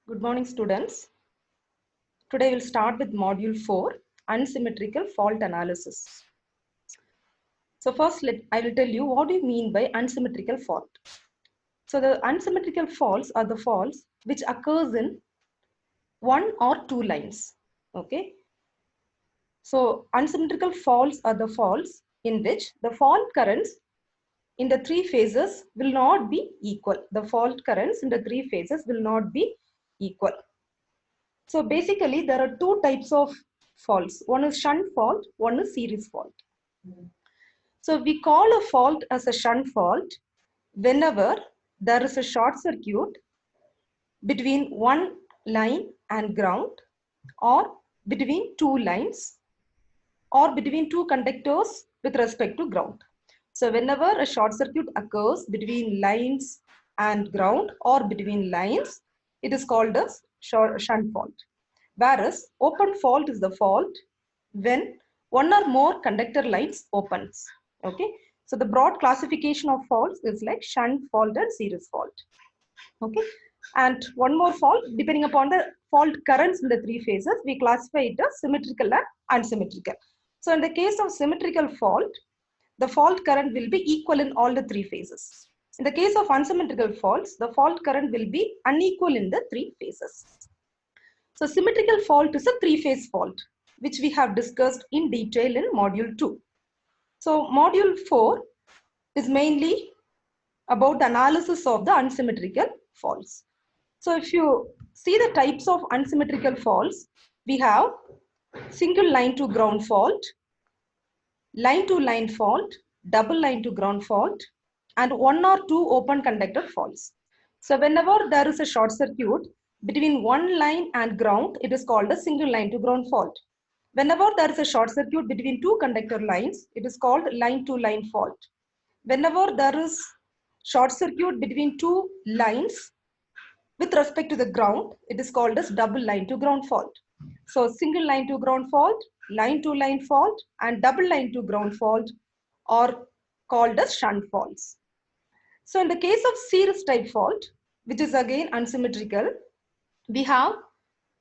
Good morning, students. Today we'll start with module 4, unsymmetrical fault analysis. So first, I will tell you what do you mean by unsymmetrical fault. So the unsymmetrical faults are the faults which occurs in one or two lines. Okay. So unsymmetrical faults are the faults in which the fault currents in the three phases will not be equal. The fault currents in the three phases will not be equal. So basically, there are two types of faults. One is shunt fault, one is series fault. So we call a fault as a shunt fault whenever there is a short circuit between one line and ground, or between two lines, or between two conductors with respect to ground. So whenever a short circuit occurs between lines and ground or between lines, it is called a shunt fault. Whereas open fault is the fault when one or more conductor lines opens. Okay. So the broad classification of faults is like shunt fault and series fault. Okay. And one more fault, depending upon the fault currents in the three phases, we classify it as symmetrical and unsymmetrical. So in the case of symmetrical fault, the fault current will be equal in all the three phases. In the case of unsymmetrical faults, the fault current will be unequal in the three phases. So symmetrical fault is a three-phase fault, which we have discussed in detail in module 2. So module 4 is mainly about the analysis of the unsymmetrical faults. So if you see the types of unsymmetrical faults, we have single line to ground fault, line to line fault, double line to ground fault, and one or two open conductor faults. So whenever there is a short circuit between one line and ground, it is called a single line to ground fault. Whenever there is a short circuit between two conductor lines, it is called line to line fault. Whenever there is short circuit between two lines with respect to the ground, it is called as double line to ground fault. So single line to ground fault, line to line fault, and double line to ground fault are called as shunt faults. So in the case of series type fault, which is again unsymmetrical, we have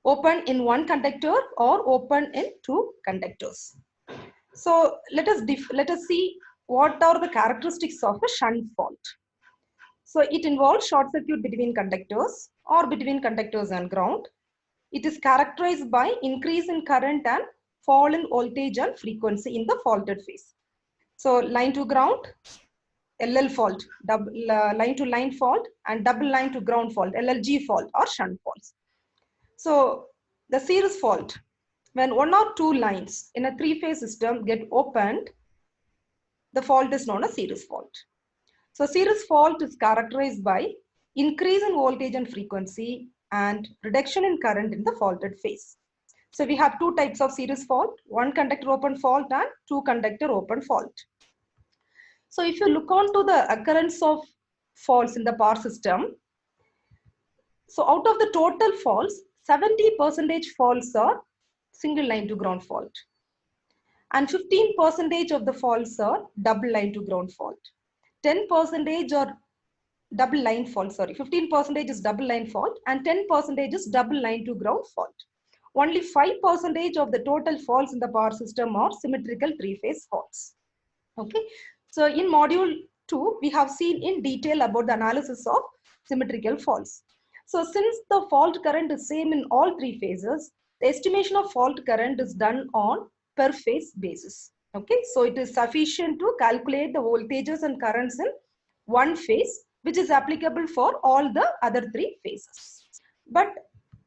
open in one conductor or open in two conductors. So let us see what are the characteristics of a shunt fault. So it involves short circuit between conductors or between conductors and ground. It is characterized by increase in current and fall in voltage and frequency in the faulted phase. So line to ground, LL fault, line to line fault, and double line to ground fault, LLG fault, or shunt faults. So the series fault, when one or two lines in a three-phase system get opened, the fault is known as series fault. So series fault is characterized by increase in voltage and frequency and reduction in current in the faulted phase. So we have two types of series fault, one conductor open fault and two conductor open fault. So if you look on to the occurrence of faults in the power system, so out of the total faults, 70% faults are single line to ground fault. And 15% of the faults are double line to ground fault. 10% are double line fault, 15% is double line fault and 10% is double line to ground fault. Only 5% of the total faults in the power system are symmetrical three-phase faults. Okay. So in module 2, we have seen in detail about the analysis of symmetrical faults. So since the fault current is same in all three phases, the estimation of fault current is done on per phase basis. Okay. So it is sufficient to calculate the voltages and currents in one phase, which is applicable for all the other three phases. But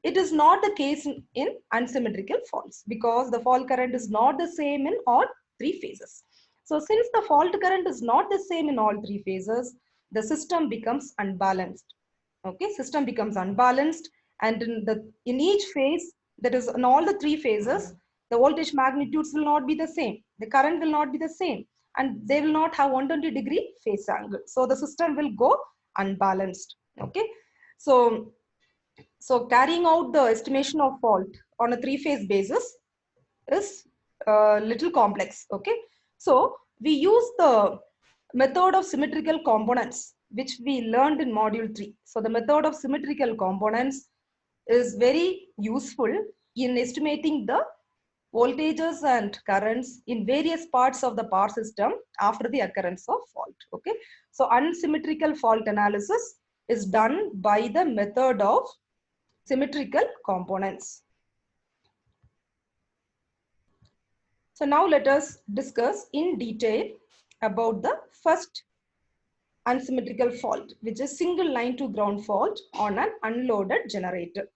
it is not the case in unsymmetrical faults because the fault current is not the same in all three phases. So since the fault current is not the same in all three phases, the system becomes unbalanced. Okay, system becomes unbalanced, and in each phase, that is in all the three phases, the voltage magnitudes will not be the same, the current will not be the same, and they will not have 120-degree phase angle. So the system will go unbalanced. Okay, so carrying out the estimation of fault on a three-phase basis is a little complex. Okay, so we use the method of symmetrical components, which we learned in module 3. So the method of symmetrical components is very useful in estimating the voltages and currents in various parts of the power system after the occurrence of fault. Okay, so unsymmetrical fault analysis is done by the method of symmetrical components. So now let us discuss in detail about the first unsymmetrical fault, which is single line to ground fault on an unloaded generator.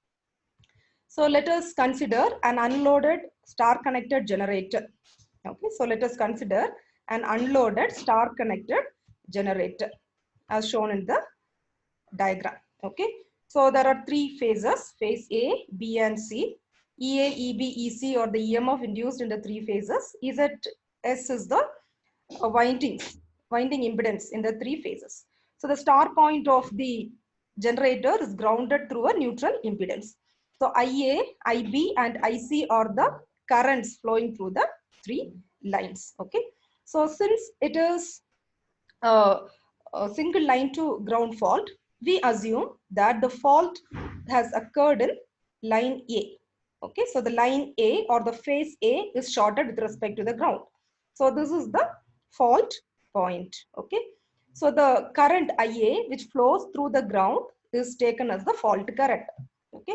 So let us consider an unloaded star connected generator. Okay, so let us consider an unloaded star connected generator as shown in the diagram. Okay, so there are three phases, phase A, B and C. EA, EB, EC or the EMF induced in the three phases. ZS is the winding impedance in the three phases. So the star point of the generator is grounded through a neutral impedance. So IA, IB and IC are the currents flowing through the three lines. Okay. So since it is a single line to ground fault, we assume that the fault has occurred in line A. Okay, so the line A or the phase A is shorted with respect to the ground. So this is the fault point. Okay, so the current IA which flows through the ground is taken as the fault current. Okay,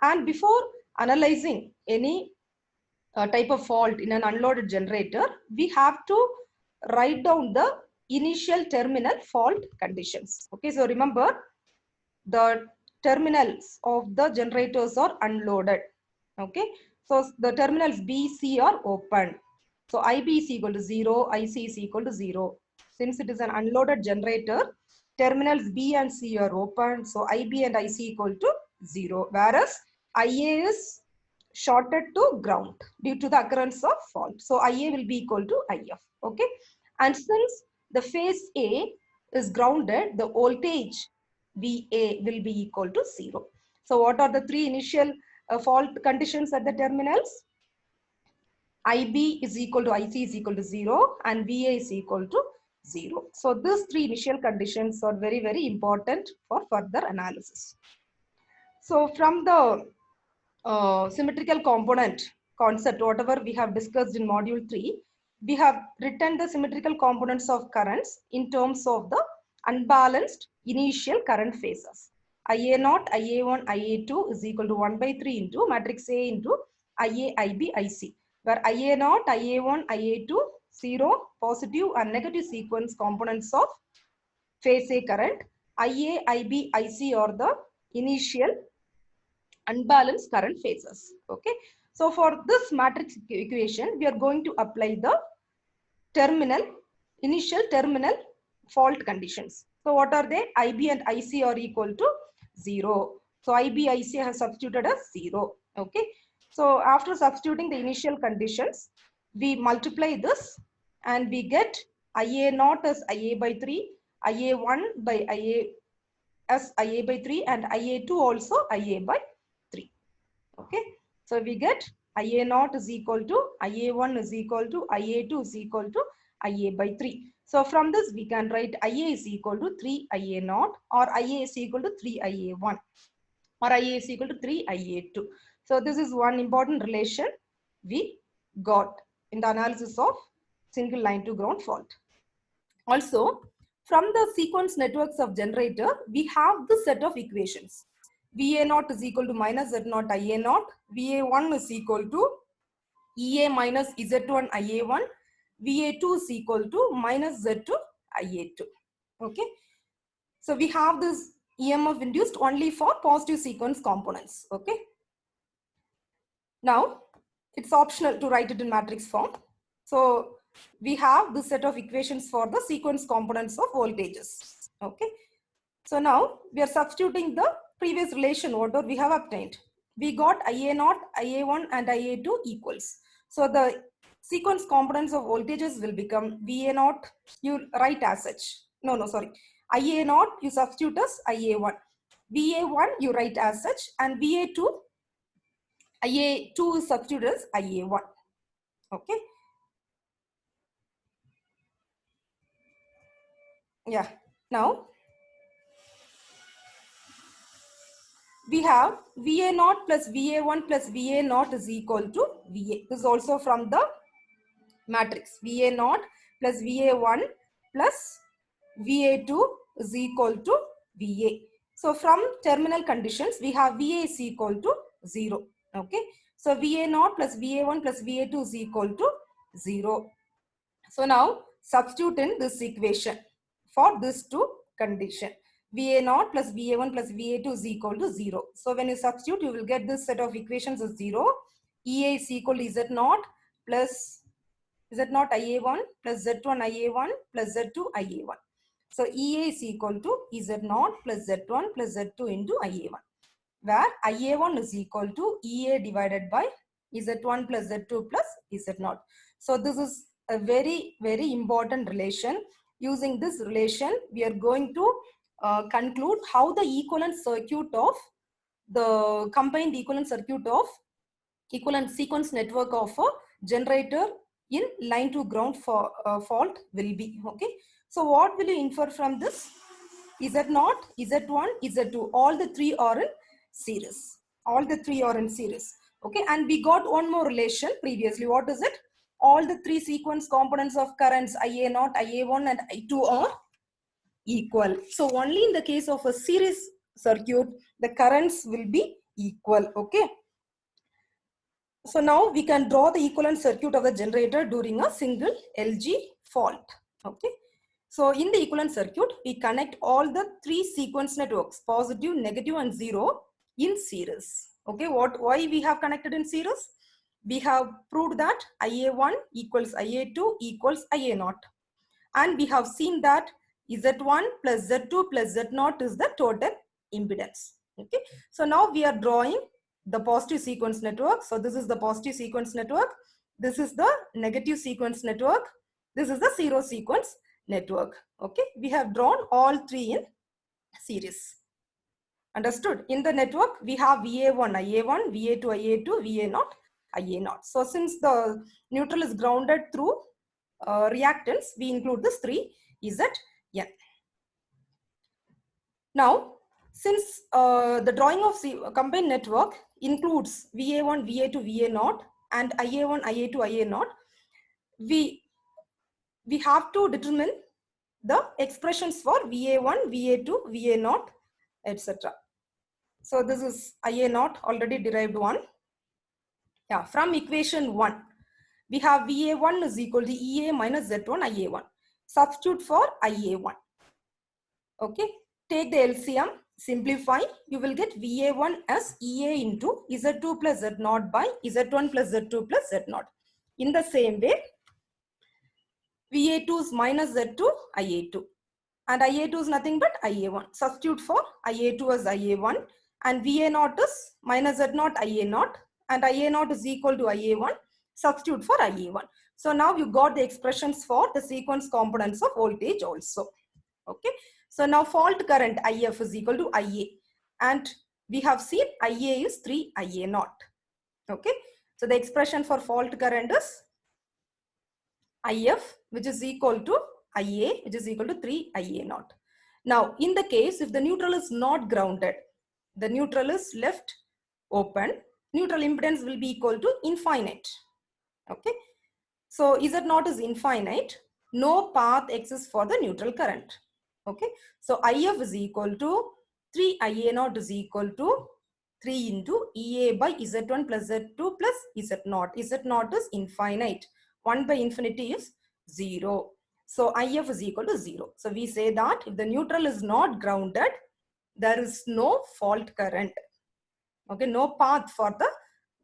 and before analyzing any type of fault in an unloaded generator, we have to write down the initial terminal fault conditions. Okay, so remember the terminals of the generators are unloaded. Okay, so the terminals B, C are open. So IB is equal to 0, IC is equal to 0. Since it is an unloaded generator, terminals B and C are open. So IB and IC equal to 0. Whereas IA is shorted to ground due to the occurrence of fault. So IA will be equal to IF. Okay. And since the phase A is grounded, the voltage VA will be equal to 0. So what are the three initial fault conditions at the terminals? IB is equal to IC is equal to 0 and VA is equal to 0. So these three initial conditions are very, very important for further analysis. So from the symmetrical component concept, whatever we have discussed in module 3, we have written the symmetrical components of currents in terms of the unbalanced initial current phases. IA0, IA1, IA2 is equal to 1 by 3 into matrix A into IA, IB, IC, where IA0, IA1, IA2, 0, positive and negative sequence components of phase A current. IA, IB, IC are the initial unbalanced current phases. Okay. So for this matrix equation, we are going to apply the initial terminal fault conditions. So what are they? IB and IC are equal to 0. So IB, IC has substituted as 0. Okay. So after substituting the initial conditions, we multiply this and we get IA0 as IA by 3, IA1 by IA as IA by 3 and IA2 also IA by 3. Okay. So we get IA0 is equal to IA1 is equal to IA2 is equal to IA by 3. So from this we can write IA is equal to 3 IA0 or IA is equal to 3 IA1 or IA is equal to 3 IA2. So this is one important relation we got in the analysis of single line to ground fault. Also, from the sequence networks of generator, we have the set of equations. VA0 is equal to minus Z0 IA0. VA1 is equal to EA minus Z1 IA1. VA2 is equal to minus Z2 IA2. Okay. So we have this EMF induced only for positive sequence components. Okay. Now, it's optional to write it in matrix form. So we have this set of equations for the sequence components of voltages. Okay. So now we are substituting the previous relation whatever we have obtained. We got IA0, IA1 and IA2 equals. So the sequence components of voltages will become VA0, you write as such. No, sorry. IA0 you substitute as IA1. VA1 you write as such and IA2 is substituted as IA1. Okay. Yeah. Now we have VA naught plus VA1 plus VA naught is equal to VA. This is also from the matrix. VA naught plus VA1 plus VA2 is equal to VA. So from terminal conditions, we have VA is equal to 0. Okay. So VA naught plus VA1 plus VA2 is equal to 0. So now substitute in this equation for this two condition. VA naught plus VA1 plus VA2 is equal to 0. So when you substitute, you will get this set of equations as 0. EA is equal to Z naught plus Z naught IA1 plus Z1 IA1 plus Z2 IA1. So EA is equal to Z naught plus Z1 plus Z2 into IA1, where IA1 is equal to EA divided by Z1 plus Z2 plus Z0. So this is a very, very important relation. Using this relation, we are going to conclude how the equivalent circuit of the combined equivalent circuit of equivalent sequence network of a generator in line to ground for, fault will be. Okay. So what will you infer from this? Z0, Z1, Z2, all the three are in series. All the three are in series. Okay. And we got one more relation previously. What is it? All the three sequence components of currents IA0, IA1 and I2 are equal. So only in the case of a series circuit, the currents will be equal. Okay. So now we can draw the equivalent circuit of the generator during a single LG fault. Okay. So in the equivalent circuit, we connect all the three sequence networks, positive, negative, and zero in series. Okay. Why we have connected in series? We have proved that IA1 equals IA2 equals IA0. And we have seen that Z1 plus Z2 plus Z0 is the total impedance. Okay. So now we are drawing the positive sequence network. So this is the positive sequence network. This is the negative sequence network. This is the zero sequence network. Okay. We have drawn all three in series. Understood? In the network, we have VA1, IA1, VA2, IA2, VA0, IA0. So since the neutral is grounded through reactance, we include this 3 Zn. Now, since the drawing of combined network includes VA1, VA2, VA0 and IA1, IA2, IA0, we have to determine the expressions for VA1, VA2, VA0, etc. So this is IA0 already derived one. Yeah, from equation 1, we have VA1 is equal to EA minus Z1 IA1. Substitute for IA1. Okay, take the LCM, simplify, you will get VA1 as EA into Z2 plus Z0 by Z1 plus Z2 plus Z0. In the same way, VA2 is minus Z2 IA2. And IA2 is nothing but IA1. Substitute for IA2 as IA1. And VA0 is minus Z0 IA0. And IA0 is equal to IA1. Substitute for IA1. So now you got the expressions for the sequence components of voltage also. Okay. So now fault current IF is equal to IA. And we have seen IA is 3 IA0. Okay. So the expression for fault current is IF, which is equal to IA, which is equal to 3 IA0. Now, in the case, if the neutral is not grounded, the neutral is left open, neutral impedance will be equal to infinite. Okay. So, Z0 is infinite. No path exists for the neutral current. Okay. So, IF is equal to 3 IA0 is equal to 3 into EA by Z1 plus Z2 plus Z0. Z0 is infinite. 1 by infinity is 0. So IF is equal to 0. So we say that if the neutral is not grounded, there is no fault current. Okay, no path for the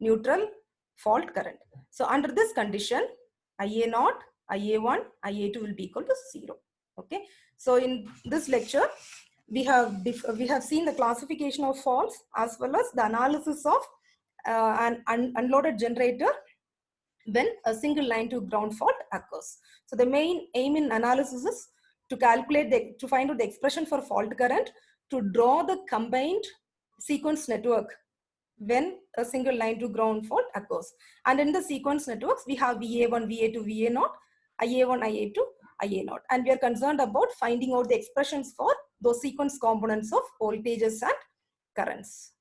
neutral fault current. So under this condition, IA0, IA1, IA2 will be equal to 0. Okay. So in this lecture, we have seen the classification of faults as well as the analysis of an unloaded generator when a single line to ground fault occurs. So the main aim in analysis is to calculate to find out the expression for fault current, to draw the combined sequence network when a single line to ground fault occurs. And in the sequence networks, we have VA1, VA2, VA0, IA1, IA2, IA0. And we are concerned about finding out the expressions for those sequence components of voltages and currents.